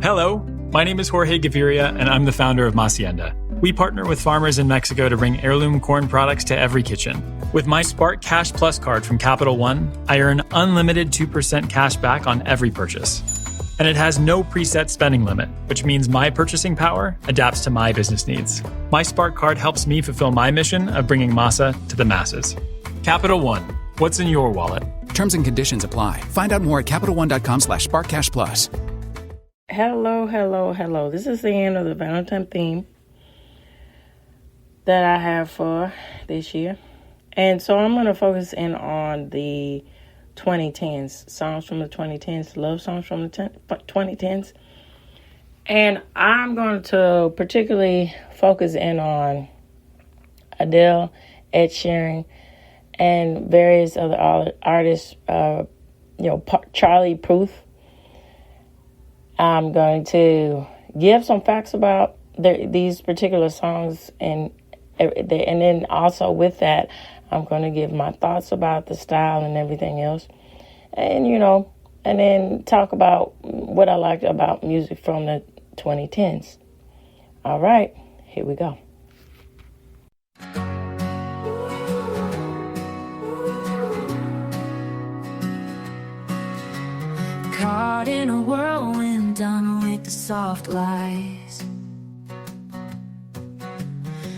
Hello, my name is Jorge Gaviria, and I'm the founder of Hacienda. We partner with farmers in Mexico to bring heirloom corn products to every kitchen. With my Spark Cash Plus card from Capital One, I earn unlimited 2% cash back on every purchase. And it has no preset spending limit, which means my purchasing power adapts to my business needs. My Spark card helps me fulfill my mission of bringing masa to the masses. Capital One, what's in your wallet? Terms and conditions apply. Find out more at CapitalOne.com/SparkCashPlus. Hello. This is the end of the Valentine theme that I have for this year. And so I'm going to focus in on the 2010s, songs from the 2010s, love songs from the 2010s. And I'm going to particularly focus in on Adele, Ed Sheeran, and various other artists, Charlie Puth. I'm going to give some facts about these particular songs, and then also with that, I'm going to give my thoughts about the style and everything else, and and then talk about what I liked about music from the 2010s. All right, here we go. Caught in a whirlwind, done with the soft lies.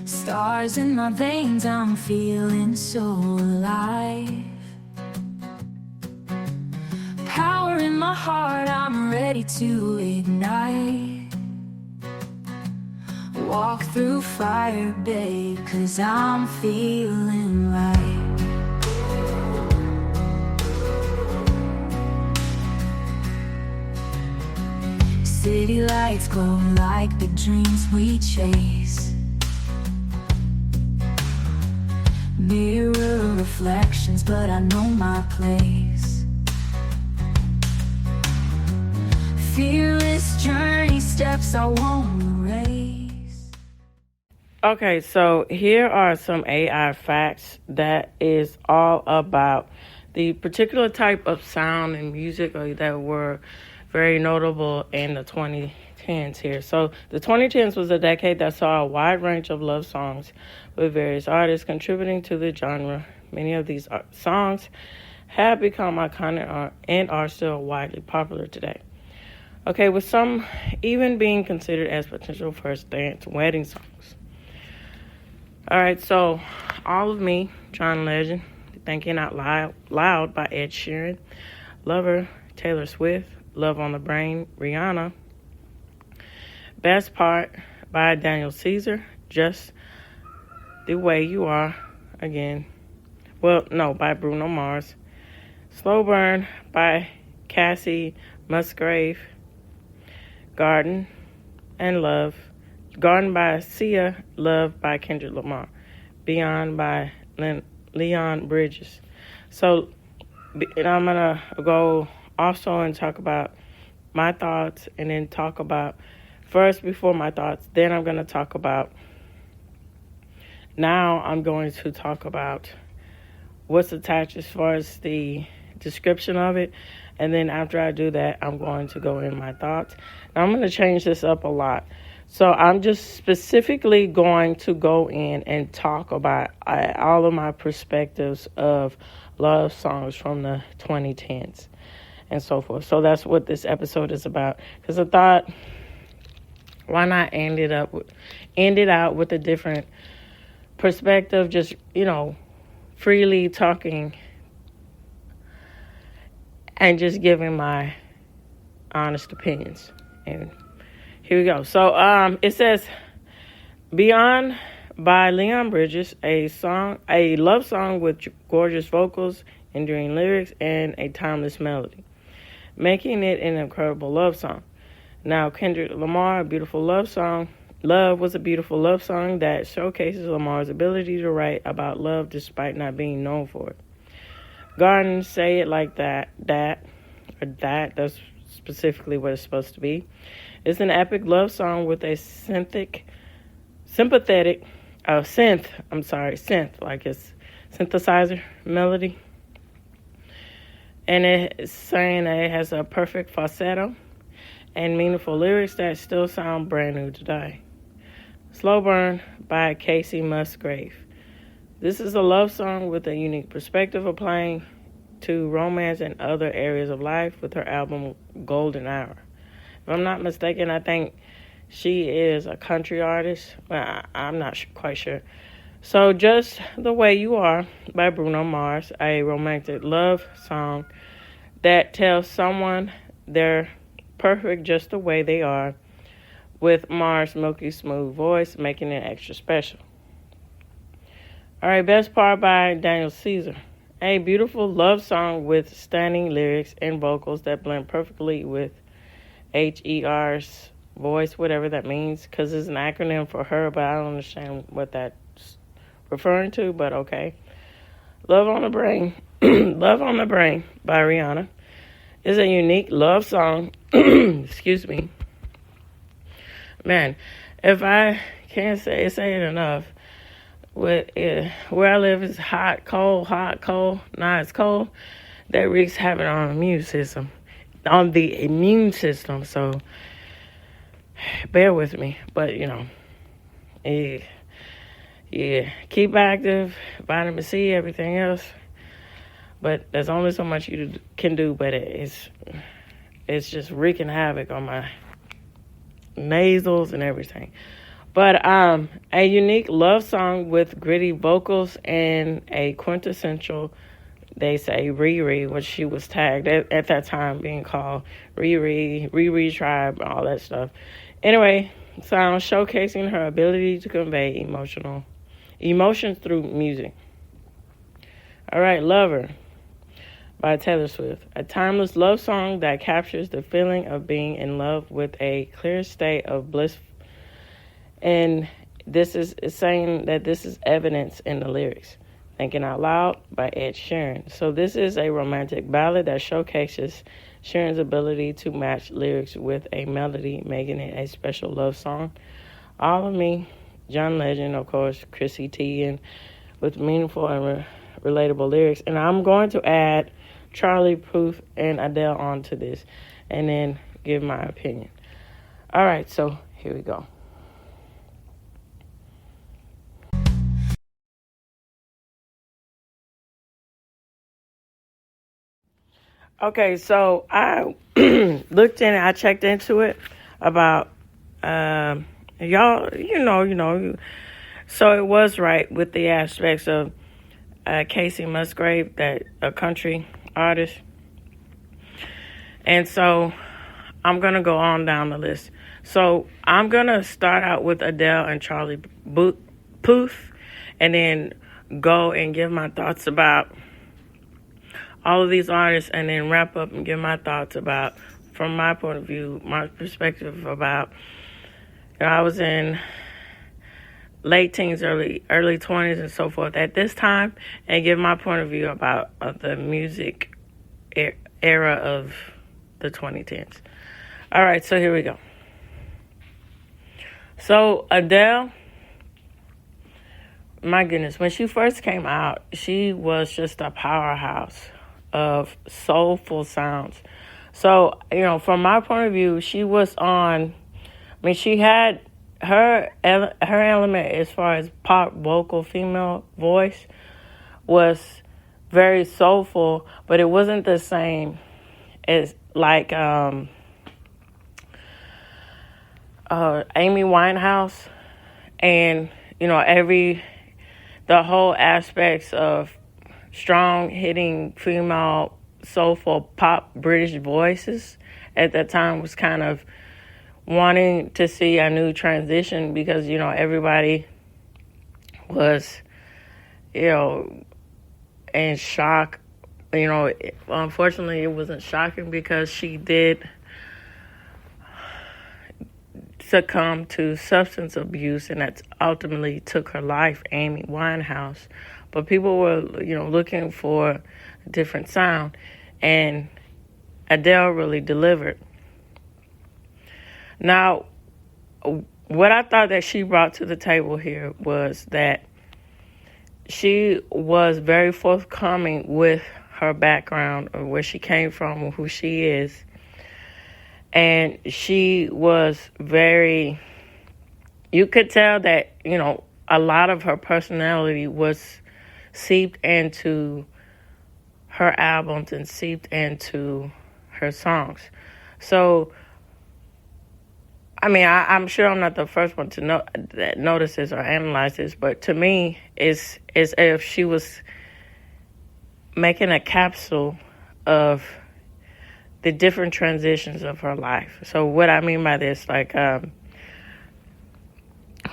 Stars in my veins, I'm feeling so alive. Power in my heart, I'm ready to ignite. Walk through fire, babe, 'cause I'm feeling right. City lights glow like the dreams we chase. Mirror reflections, but I know my place. Fearless journey steps I won't erase. Okay, so here are some AI facts that is all about the particular type of sound and music that were very notable in the 2010s here. So the 2010s was a decade that saw a wide range of love songs with various artists contributing to the genre. Many of these songs have become iconic and are still widely popular today. Okay, with some even being considered as potential first dance wedding songs. All right, so All of Me, John Legend, Thinking Out Loud by Ed Sheeran, Lover, Taylor Swift, Love on the Brain, Rihanna, Best Part by Daniel Caesar, Just the Way You Are, by Bruno Mars, Slow Burn by Cassie Musgrave, Garden by Sia, Love by Kendrick Lamar, Beyond by Leon Bridges. So, and I'm going to go also and talk about my thoughts, and then talk about, first before my thoughts, then I'm going to talk about, now I'm going to talk about what's attached as far as the description of it, and then after I do that, I'm going to go in my thoughts. Now I'm going to change this up a lot. So I'm just specifically going to go in and talk about all of my perspectives of love songs from the 2010s. And so forth. So that's what this episode is about. Because I thought, why not end it out with a different perspective, just, freely talking and just giving my honest opinions. And here we go. So it says, Beyond by Leon Bridges, a love song with gorgeous vocals, enduring lyrics, and a timeless melody, making it an incredible love song. Now, Kendrick Lamar, a beautiful love song. Love was a beautiful love song that showcases Lamar's ability to write about love despite not being known for it. Garden, Say It Like That, that's specifically what it's supposed to be. It's an epic love song with a synth, like it's synthesizer melody. And it's saying that it has a perfect falsetto and meaningful lyrics that still sound brand new today. Slow Burn by Casey Musgrave. This is a love song with a unique perspective applying to romance and other areas of life with her album Golden Hour. If I'm not mistaken, I think she is a country artist, but I'm not quite sure. So Just the Way You Are by Bruno Mars, a romantic love song that tells someone they're perfect just the way they are, with Mars' milky smooth voice making it extra special. All right, Best Part by Daniel Caesar. A beautiful love song with stunning lyrics and vocals that blend perfectly with Her's voice, whatever that means, because it's an acronym for her, but I don't understand what that's referring to, but okay. Love on the Brain, Love on the Brain by Rihanna is a unique love song. Excuse me. Man, if I can't say it enough, where I live is hot, cold. Now it's cold. That wreaks havoc on the immune system. So bear with me. But yeah, keep active, vitamin C, everything else. But there's only so much you can do. But it's just wreaking havoc on my nasals and everything. But a unique love song with gritty vocals and a quintessential, they say, Riri, which she was tagged at that time being called Riri Tribe, all that stuff. Anyway, sound showcasing her ability to convey emotions through music. All right, Lover by Taylor Swift, a timeless love song that captures the feeling of being in love with a clear state of bliss. And this is saying that this is evidence in the lyrics. Thinking Out Loud by Ed Sheeran. So this is a romantic ballad that showcases Sheeran's ability to match lyrics with a melody, making it a special love song. All of Me, John Legend, of course, Chrissy Teigen, with meaningful and relatable lyrics. And I'm going to add Charlie Puth and Adele onto this and then give my opinion. All right, so here we go. Okay, so I I checked into it about y'all, so it was right with the aspects of Casey Musgrave, that a country artist. And so I'm going to go on down the list. So I'm going to start out with Adele and Charlie Puth, and then go and give my thoughts about all of these artists, and then wrap up and give my thoughts about, from my point of view, my perspective about, I was in late teens, early 20s and so forth at this time, and give my point of view about the music era of the 2010s. All right, so here we go. So Adele, my goodness, when she first came out, she was just a powerhouse of soulful sounds. So, from my point of view, she was on, she had her element as far as pop vocal female voice was very soulful, but it wasn't the same as like Amy Winehouse, and the whole aspects of strong hitting female soulful pop British voices at that time was kind of wanting to see a new transition, because everybody was in shock. Unfortunately it wasn't shocking, because she did succumb to substance abuse, and that ultimately took her life, Amy Winehouse. But people were, looking for a different sound, and Adele really delivered. Now, what I thought that she brought to the table here was that she was very forthcoming with her background, or where she came from, or who she is. And she was very, you could tell that, a lot of her personality was seeped into her albums and seeped into her songs. So, I mean, I'm sure I'm not the first one to that notices or analyzes, but to me, it's as if she was making a capsule of the different transitions of her life. So what I mean by this, like,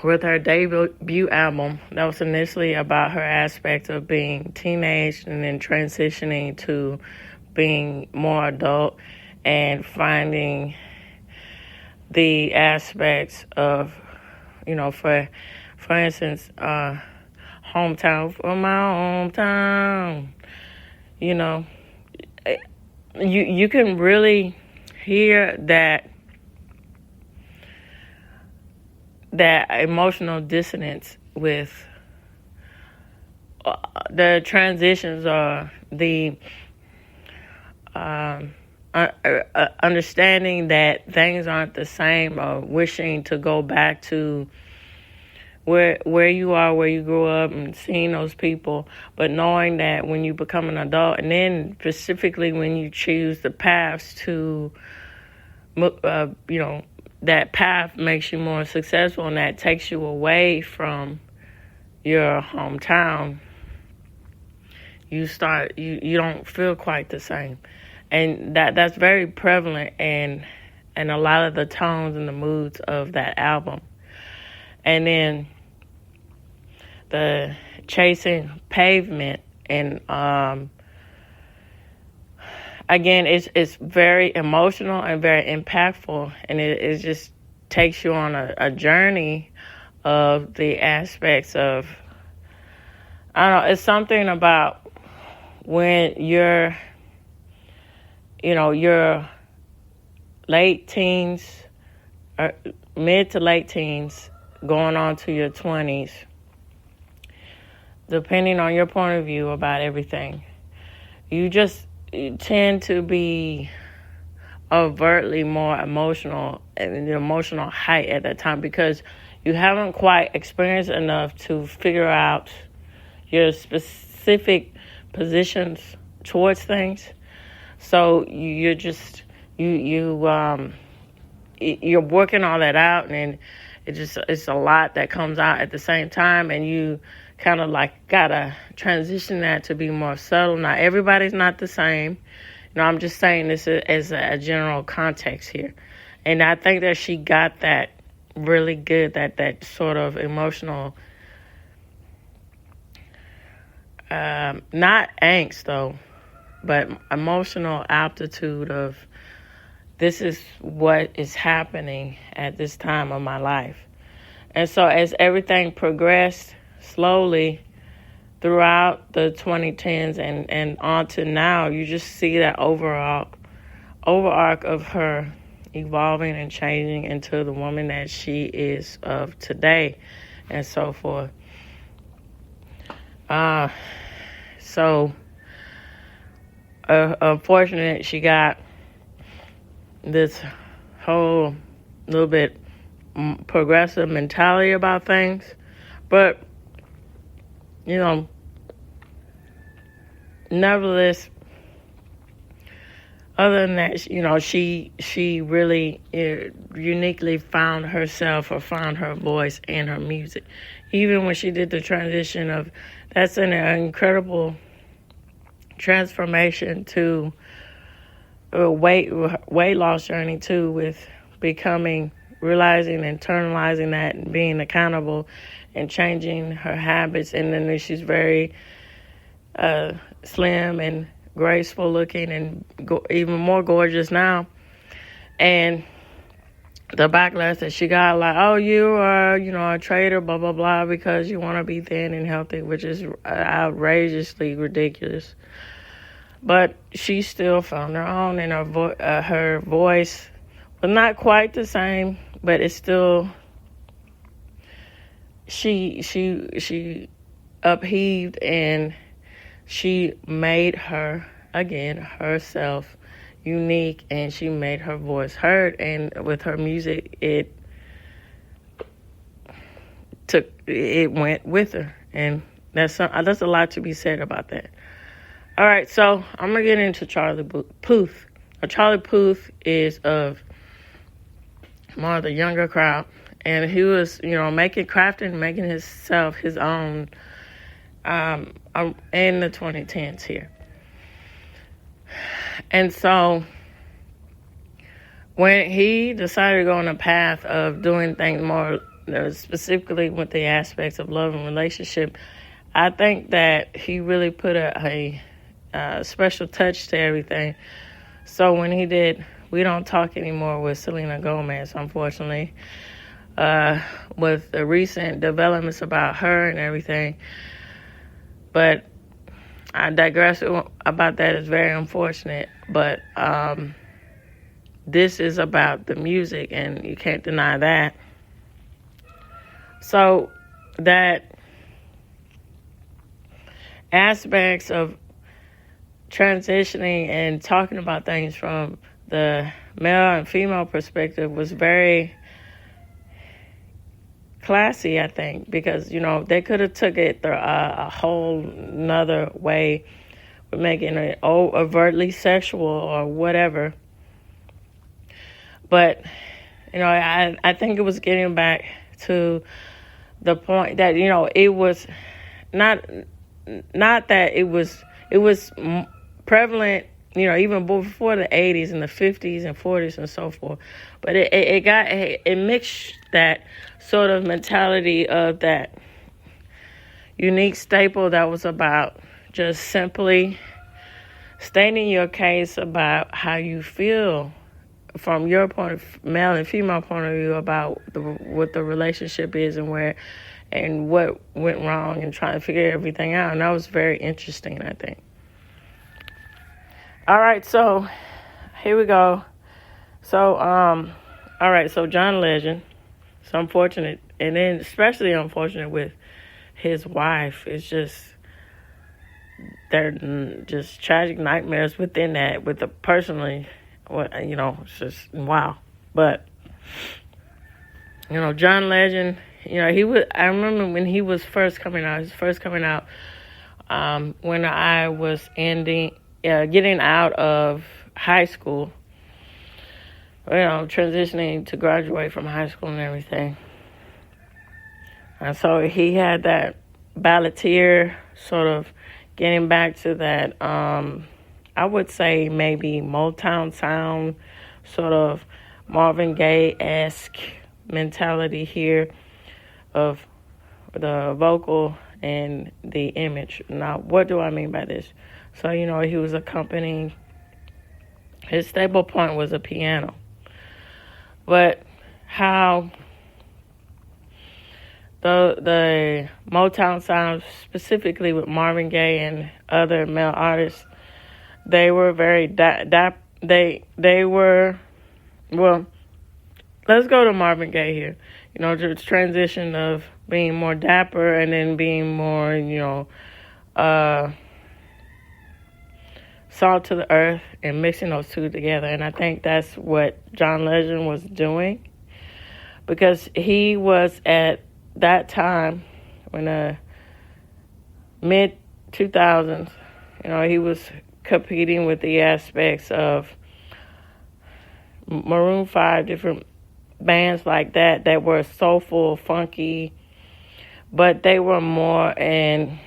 with her debut album, that was initially about her aspect of being teenage and then transitioning to being more adult and finding the aspects of, for instance, hometown, for my hometown, you can really hear that emotional dissonance with the transitions or the understanding that things aren't the same, or wishing to go back to where you are, where you grew up, and seeing those people, but knowing that when you become an adult, and then specifically when you choose the paths to, that path makes you more successful, and that takes you away from your hometown, you don't feel quite the same. And that's very prevalent in a lot of the tones and the moods of that album. And then the Chasing Pavement, and again, it's very emotional and very impactful, and it just takes you on a journey of the aspects of, I don't know, it's something about when you're late teens, or mid to late teens, going on to your 20s, depending on your point of view about everything, you tend to be overtly more emotional, and the emotional height at that time, because you haven't quite experienced enough to figure out your specific positions towards things. So you're working all that out, and it's a lot that comes out at the same time, and you kind of like gotta transition that to be more subtle. Now, everybody's not the same. I'm just saying this as a general context here. And I think that she got that really good, that sort of emotional, not angst though, but emotional aptitude of, this is what is happening at this time of my life. And so as everything progressed slowly throughout the 2010s and on to now, you just see that overarch of her evolving and changing into the woman that she is of today, and so forth. Unfortunate she got this whole little bit progressive mentality about things, but nevertheless, other than that, she really uniquely found herself, or found her voice in her music. Even when she did the transition of, that's an incredible transformation to a weight loss journey too, with realizing, internalizing that, and being accountable, and changing her habits. And then she's very slim and graceful looking, and even more gorgeous now. And the backlash that she got, like, oh, you are, a traitor, blah, blah, blah, because you want to be thin and healthy, which is outrageously ridiculous. But she still found her own, and her voice was not quite the same, but it's still, she upheaved, and she made herself unique, and she made her voice heard. And with her music, it went with her, and that's a lot to be said about that. All right, so I'm gonna get into Charlie Puth. Charlie Puth is of more of the younger crowd, and he was, making himself his own in the 2010s here. And so when he decided to go on a path of doing things more specifically with the aspects of love and relationship, I think that he really put a special touch to everything. So when he did We Don't Talk Anymore with Selena Gomez, unfortunately, with the recent developments about her and everything, but I digress about that. It's very unfortunate, but this is about the music, and you can't deny that. So that aspects of transitioning and talking about things from the male and female perspective was very classy, I think, because, they could have took it a whole nother way, with making it overtly sexual or whatever. But, I think it was getting back to the point that, it was not that it was prevalent, even before the 80s and the 50s and 40s and so forth. But it mixed that sort of mentality of that unique staple that was about just simply stating your case about how you feel from your male and female point of view about what the relationship is and what went wrong, and trying to figure everything out. And that was very interesting, I think. All right, so here we go. So, all right, so John Legend. It's unfortunate, and then especially unfortunate with his wife. It's just, they're just tragic nightmares within that, with the personally, it's just, wow. But, John Legend, I remember when he was first coming out, when I was getting out of high school, transitioning to graduate from high school and everything. And so he had that balladeer, sort of getting back to that, I would say maybe Motown sound, sort of Marvin Gaye-esque mentality here of the vocal and the image. Now, what do I mean by this? So, he was accompanying, his stable point was a piano. But how the Motown sound, specifically with Marvin Gaye and other male artists, they were very they were, well, let's go to Marvin Gaye here. The transition of being more dapper and then being more, salt to the earth, and mixing those two together. And I think that's what John Legend was doing, because he was at that time, when the mid 2000s, he was competing with the aspects of Maroon 5, different bands like that were soulful, funky, but they were more in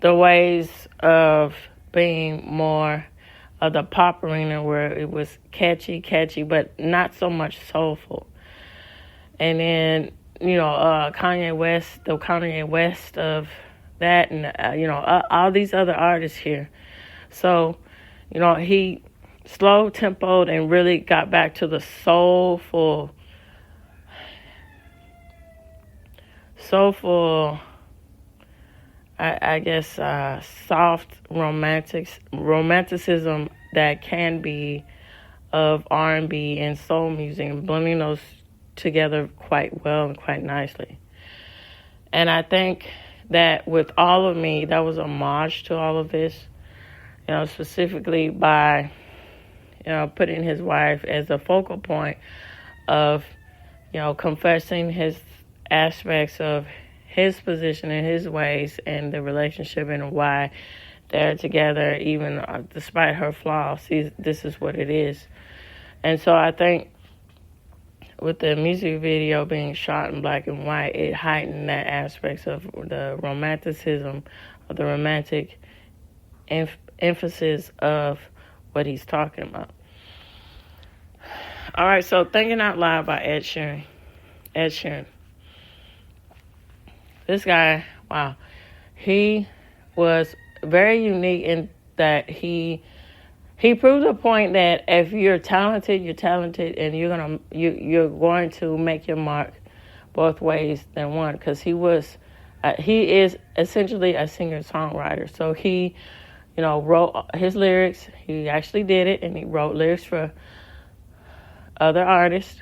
the ways of being more of the pop arena, where it was catchy, but not so much soulful. And then, Kanye West of that, and, all these other artists here. So, he slow tempoed and really got back to the soulful, I guess, soft romanticism that can be of R&B and soul music, and blending those together quite well and quite nicely. And I think that with All of Me, that was a homage to all of this, specifically by putting his wife as a focal point of, confessing his aspects of his position and his ways and the relationship and why they're together, even despite her flaws. This is what it is. And so I think with the music video being shot in black and white, it heightened that aspects of the romanticism, or the romantic emphasis of what he's talking about. All right, so Thinking Out Loud by Ed Sheeran. Ed Sheeran. This guy, wow, he was very unique in that he proved a point that if you're talented, and you're going to make your mark both ways than one. Because he is essentially a singer-songwriter. So he, wrote his lyrics. He actually did it, and he wrote lyrics for other artists,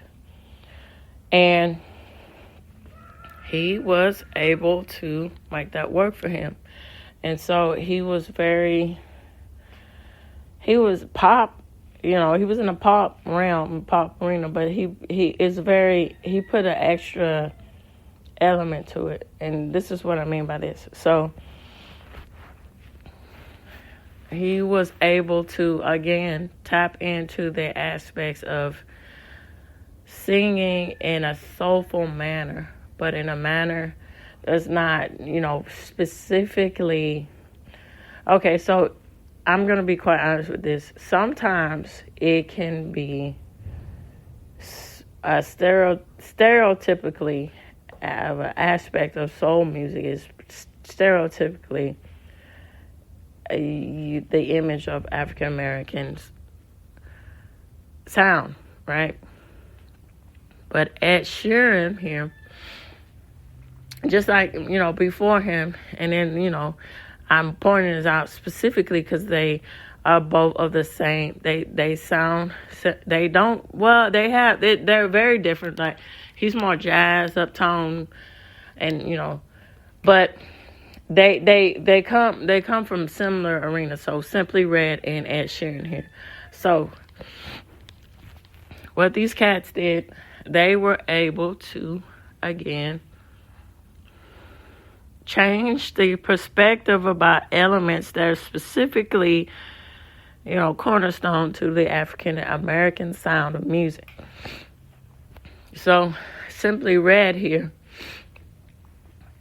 and he was able to make that work for him. And so he was pop, he was in a pop realm, pop arena, but he put an extra element to it. And this is what I mean by this. So he was able to, again, tap into the aspects of singing in a soulful manner, but in a manner that's not, specifically. Okay, so I'm going to be quite honest with this. Sometimes it can be stereotypically, an aspect of soul music is stereotypically the image of African Americans sound, right? But Ed Sheeran here, just like, before him, and then, I'm pointing this out specifically because they are both of the same. They sound, they're very different. Like, he's more jazz, uptone, and, but they come from similar arenas. So Simply Red and Ed Sheeran here. So what these cats did, they were able to, again, change the perspective about elements that are specifically, cornerstone to the African American sound of music. So, Simply Red here,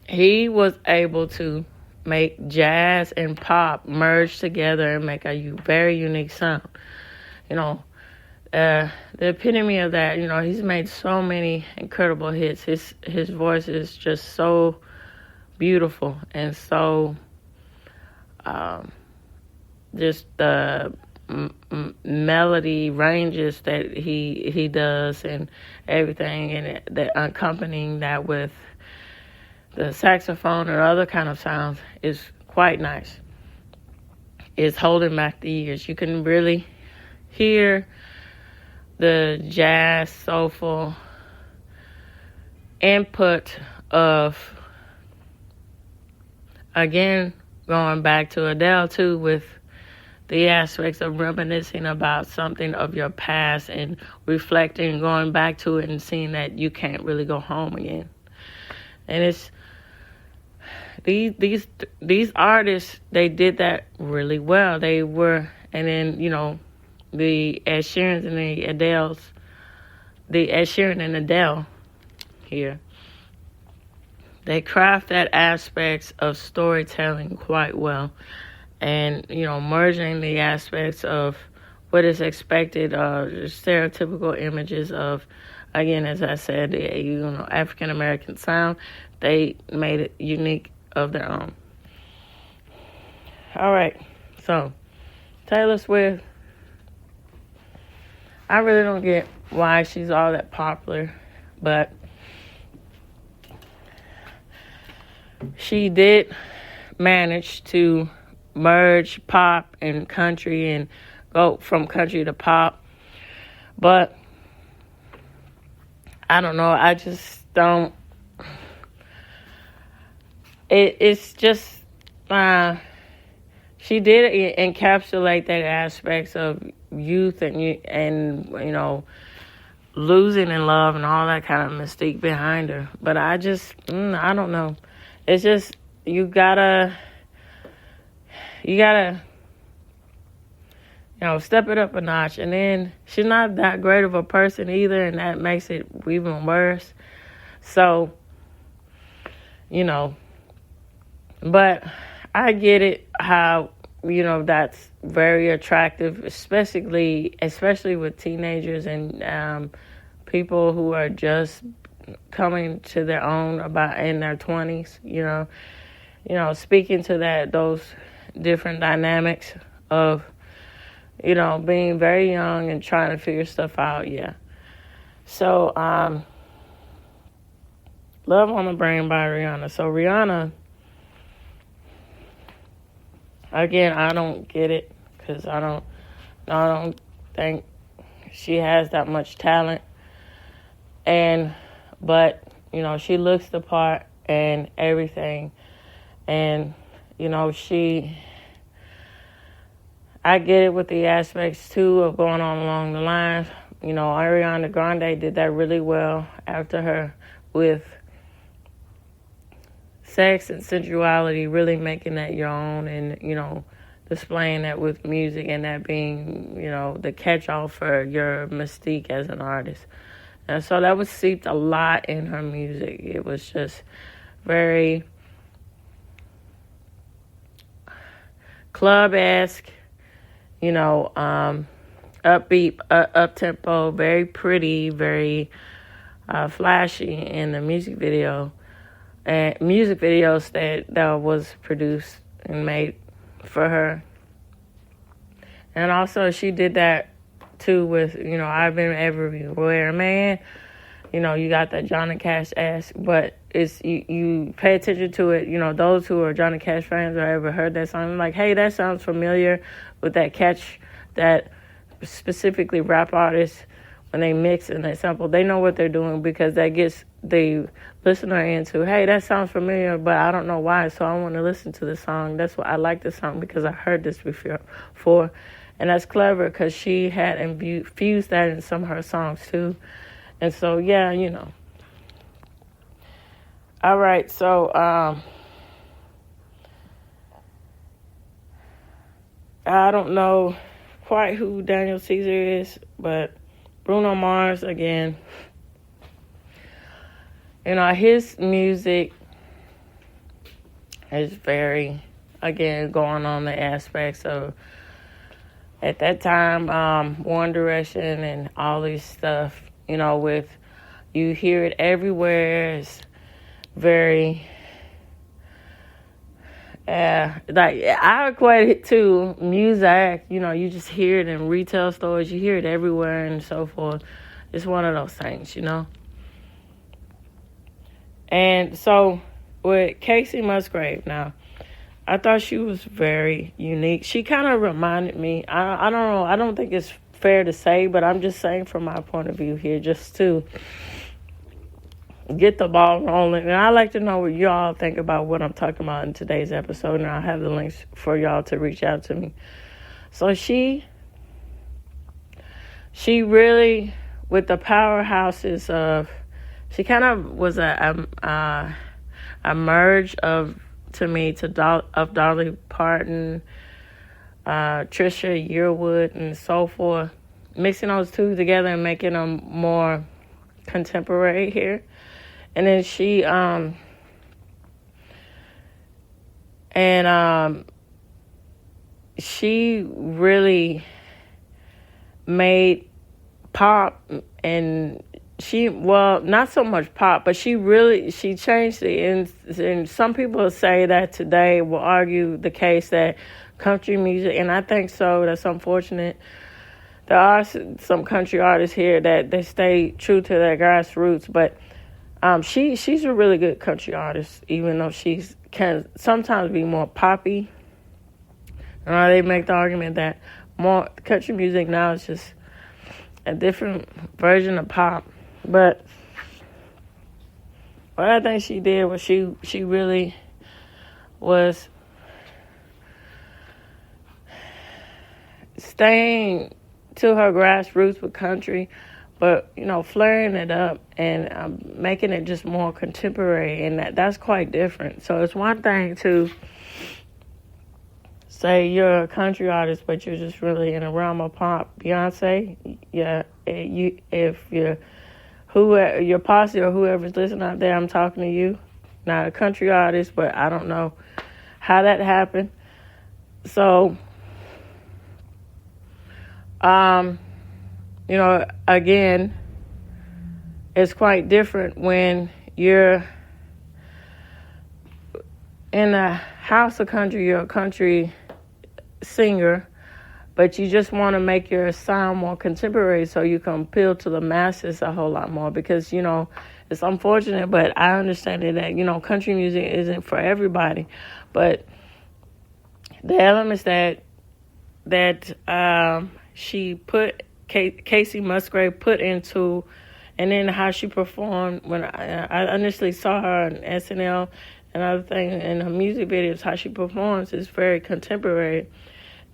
he was able to make jazz and pop merge together and make a very unique sound. The epitome of that, he's made so many incredible hits. His voice is just so beautiful, and so just the melody ranges that he does and everything, and the accompanying that with the saxophone or other kind of sounds is quite nice. It's holding back the years. You can really hear the jazz, soulful input of, again, going back to Adele too, with the aspects of reminiscing about something of your past and reflecting, going back to it and seeing that you can't really go home again. And it's these artists, they did that really well. They were, and then, the Ed Sheerans and the Ed Sheeran and Adele here, they craft that aspects of storytelling quite well, and merging the aspects of what is expected, stereotypical images of, again, as I said, African American sound. They made it unique of their own. All right, so Taylor Swift, I really don't get why she's all that popular, but she did manage to merge pop and country and go from country to pop. But I don't know. I just don't. It's just she did encapsulate that aspects of youth and losing in love and all that kind of mystique behind her. But I just, I don't know. It's just, you gotta, step it up a notch. And then she's not that great of a person either, and that makes it even worse. So, but I get it how, that's very attractive, especially with teenagers and people who are just coming to their own about in their 20s, speaking to those different dynamics of, being very young and trying to figure stuff out, yeah. So, Love on the Brain by Rihanna. So Rihanna, again, I don't get it because I don't think she has that much talent. But she looks the part and everything. And, I get it with the aspects, too, of going on along the lines. Ariana Grande did that really well after her with sex and sensuality, really making that your own and, displaying that with music and that being, the catch-all for your mystique as an artist. And so that was seeped a lot in her music. It was just very club-esque, upbeat, up-tempo, very pretty, very flashy in the music video. And music videos that was produced and made for her. And also she did that too with, I've Been Everywhere, man. You got that Johnny Cash-esque, but it's you pay attention to it. Those who are Johnny Cash fans or ever heard that song, like, hey, that sounds familiar with that catch that specifically rap artists, when they mix and they sample, they know what they're doing because that gets the listener into, hey, that sounds familiar, but I don't know why, so I want to listen to this song. That's why I like this song, because I heard this before. And that's clever because she had infused that in some of her songs too. And so, yeah, All right, so I don't know quite who Daniel Caesar is, but Bruno Mars, again, his music is very, again, going on the aspects of, at that time, One Direction and all this stuff, with, you hear it everywhere. It's very, I equate it to music, you just hear it in retail stores, you hear it everywhere and so forth. It's one of those things, And so with Casey Musgrave now, I thought she was very unique. She kind of reminded me, I don't know, I don't think it's fair to say, but I'm just saying from my point of view here, just to get the ball rolling. And I like to know what y'all think about what I'm talking about in today's episode, and I'll have the links for y'all to reach out to me. So she really, with the powerhouses of, she kind of was a merge of Dolly Parton, Trisha Yearwood, and so forth, mixing those two together and making them more contemporary here. And then she she really made pop, and not so much pop, but she changed it. And some people say that today will argue the case that country music, and I think so, that's unfortunate. There are some country artists here that they stay true to their grassroots, but she's a really good country artist, even though she can sometimes be more poppy. They make the argument that more country music now is just a different version of pop. But what I think she did was she really was staying to her grassroots with country, but, flaring it up and making it just more contemporary, and that's quite different. So it's one thing to say you're a country artist, but you're just really in the realm of pop. Beyonce, yeah, if your posse or whoever's listening out there, I'm talking to you. Not a country artist, but I don't know how that happened. So, again, it's quite different when you're in a house of country, you're a country singer, but you just want to make your sound more contemporary so you can appeal to the masses a whole lot more, because, it's unfortunate, but I understand that, country music isn't for everybody, but the elements that she put, Casey Musgrave put into, and then how she performed when I initially saw her on SNL and other things, and her music videos, how she performs is very contemporary,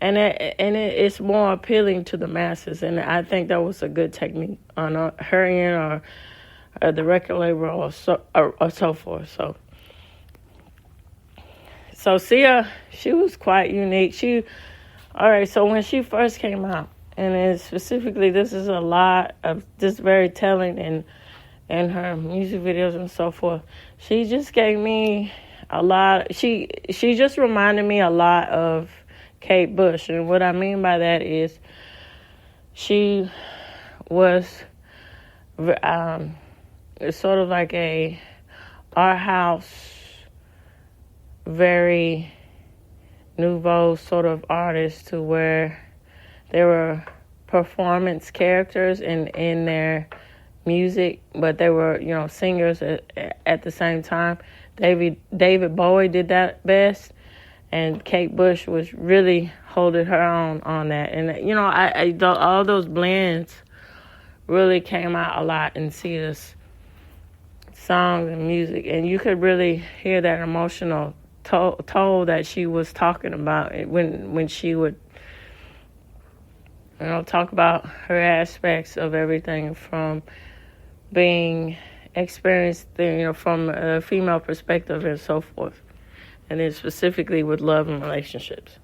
and it's more appealing to the masses, and I think that was a good technique on her end or the record label or so forth. So Sia, she was quite unique. So when she first came out, and specifically, this is a lot of this very telling in her music videos and so forth. She just gave me a lot. She just reminded me a lot of Kate Bush, and what I mean by that is she was sort of like a art house, very nouveau sort of artist, to where there were performance characters in their music, but they were, singers at the same time. David Bowie did that best, and Kate Bush was really holding her own on that. And, all those blends really came out a lot in Sia's songs and music, and you could really hear that emotional toll that she was talking about when she would talk about her aspects of everything from being experienced, from a female perspective and so forth, and then specifically with love and relationships.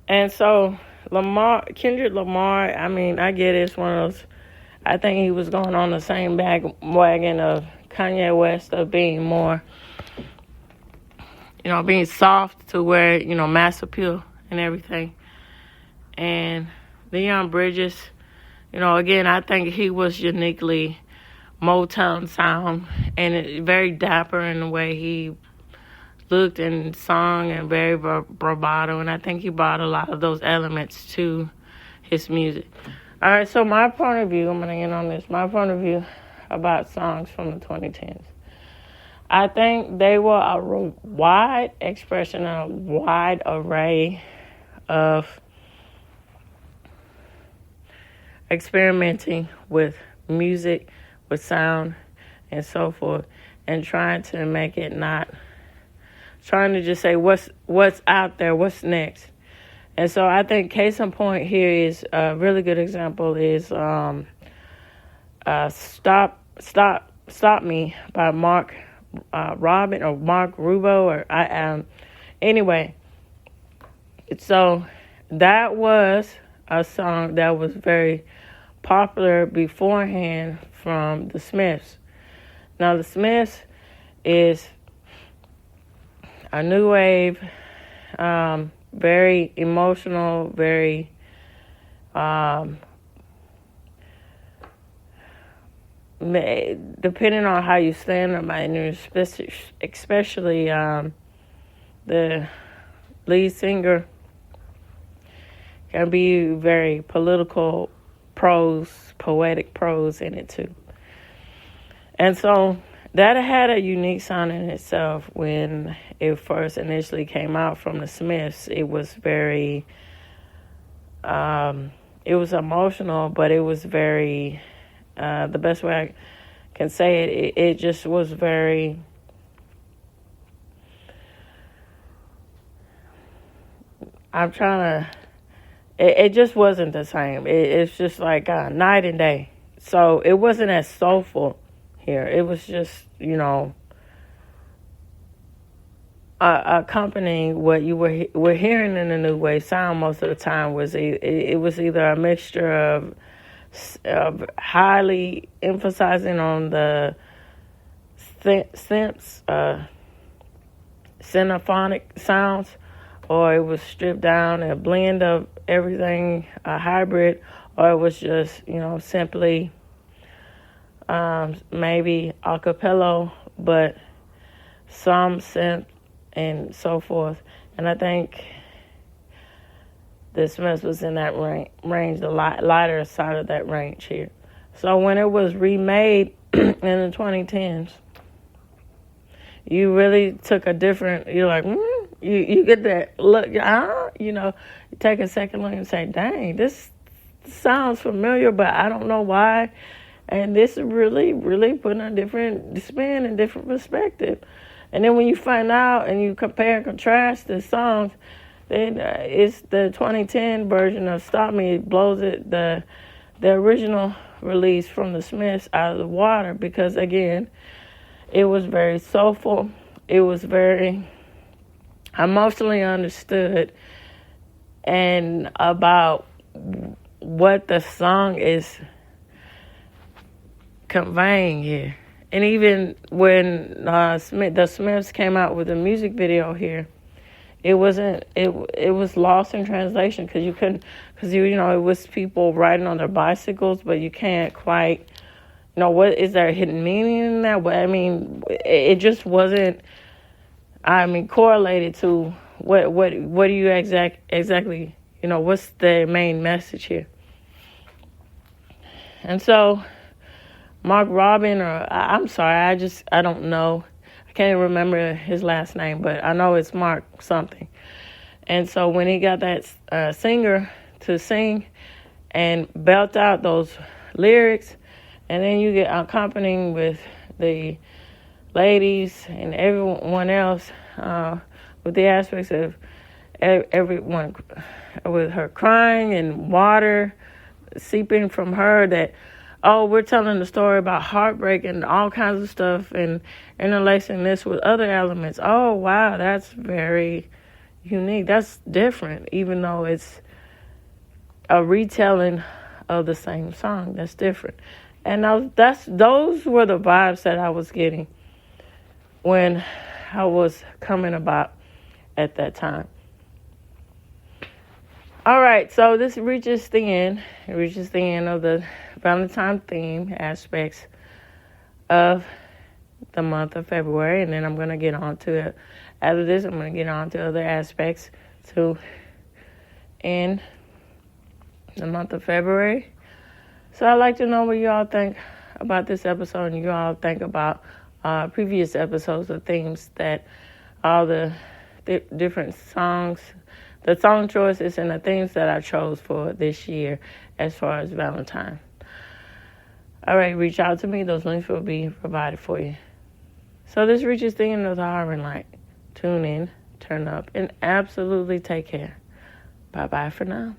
And so Kendrick Lamar, I get it. It's one of those, I think he was going on the same bandwagon of Kanye West, of being more, being soft to where, mass appeal and everything. And Leon Bridges, again, I think he was uniquely Motown sound, and very dapper in the way he looked and sung, and very bravado. And I think he brought a lot of those elements to his music. All right, so my point of view, I'm going to end on this. My point of view about songs from the 2010s. I think they were a wide expression and a wide array of experimenting with music, with sound, and so forth, and trying to make it trying to just say what's out there, what's next. And so I think case in point here is a really good example is Stop Me by Mark Robin or Mark Rubio anyway. So that was a song that was very popular beforehand from the Smiths. Now the Smiths is a new wave, very emotional, very depending on how you stand on my news, especially the lead singer can be very political poetic prose in it too. And so that had a unique sound in itself when it first initially came out from the Smiths. It was very, it was emotional, but it was very, the best way I can say it just was very, I'm trying to it just wasn't the same. It's just like night and day. So it wasn't as soulful here. It was just, accompanying what you were hearing in the new wave sound most of the time was it was either a mixture of highly emphasizing on the symphonic sounds, or it was stripped down, a blend of everything, a hybrid, or it was just, simply maybe a cappella, but some synth and so forth. And I think the Smiths was in that range, the lighter side of that range here. So when it was remade in the 2010s, you really took a different, you're like, you get that look, you take a second look and say, dang, this sounds familiar, but I don't know why. And this really, really putting a different spin and different perspective. And then when you find out and you compare and contrast the songs, then it's the 2010 version of Stop Me. It blows the original release from the Smiths out of the water, because, again, it was very soulful. It was very emotionally understood and about what the song is conveying here. And even when the Smiths came out with a music video here, it wasn't. It was lost in translation because you couldn't. Because it was people riding on their bicycles, but you can't quite. What is there a hidden meaning in that? But it just wasn't. Correlated to what do you exactly? What's the main message here? And so, Mark Robin, or I'm sorry, I don't know. I can't even remember his last name, but I know it's Mark something. And so when he got that singer to sing and belt out those lyrics, and then you get accompanying with the ladies and everyone else with the aspects of everyone, with her crying and water seeping from her, that, we're telling the story about heartbreak and all kinds of stuff and interlacing this with other elements. Oh, wow, that's very unique. That's different, even though it's a retelling of the same song. That's different. And those were the vibes that I was getting when I was coming about at that time. All right, so this reaches the end. It reaches the end of the Valentine theme aspects of the month of February, and then I'm going to get on to it. After this, I'm going to get on to other aspects to end the month of February. So I'd like to know what you all think about this episode, and you all think about previous episodes of themes, that all the different songs, the song choices, and the themes that I chose for this year as far as Valentine. All right, reach out to me. Those links will be provided for you. So this reaches the end of the Harvard Light. Tune in, turn up, and absolutely take care. Bye-bye for now.